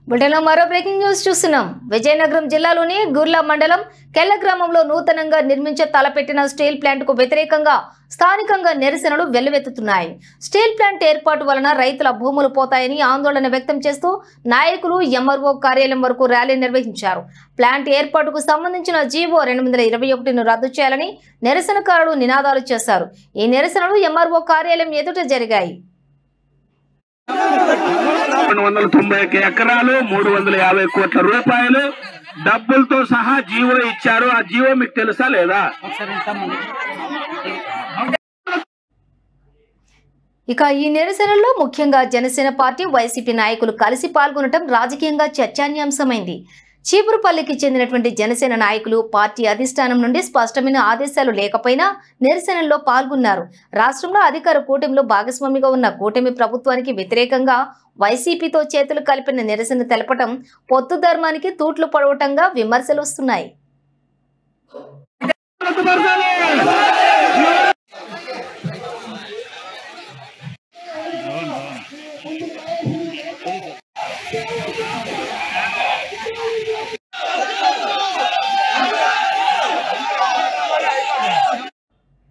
బులెటిన్లో మరో breaking news చూస్తున్నాం. విజయనగరం జిల్లాలోని గుర్ల మండలం కెల్ల గ్రామంలో నూతనంగా నిర్మించే తలపెట్టిన స్టీల్ ప్లాంట్ కు వ్యతిరేకంగా స్థానికంగా నిరసనలు వెల్లువెత్తుతున్నాయి. స్టీల్ ప్లాంట్ ఏర్పాటు వలన రైతుల భూములు పోతాయని ఆందోళన వ్యక్తం చేస్తూ నాయకులు ఎంఆర్ఓ కార్యాలయం వరకు ర్యాలీ నిర్వహించారు. ప్లాంట్ ఏర్పాటుకు సంబంధించిన జీవో 2021ను రద్దు చేయాలని నిరసనకారులు నినాదాలు చేశారు. ఈ నిరసనలు ఎంఆర్ఓ కార్యాలయం ఎదుట జరిగాయి. 291 ఎకరాలు 350 కోట్ల రూపాయలు డబ్బులతో సహా జీవో ఇచ్చారు. ఆ జీవో మీకు తెలుసా లేదా? ఇక ఈ నిరసనలో ముఖ్యంగా జనసేన పార్టీ, వైసీపీ నాయకులు కలిసి పాల్గొనడం రాజకీయంగా చర్చనీయాంశమైంది. చీపురుపల్లికి చెందినటువంటి జనసేన నాయకులు పార్టీ అధిష్టానం నుండి స్పష్టమైన ఆదేశాలు లేకపోయినా నిరసనల్లో పాల్గొన్నారు. రాష్ట్రంలో అధికార కూటమిలో భాగస్వామిగా ఉన్న కూటమి ప్రభుత్వానికి వ్యతిరేకంగా వైసీపీతో చేతులు కలిపిన నిరసన తెలపటం పొత్తు ధర్మానికి తూట్లు పడవటంగా విమర్శలు వస్తున్నాయి.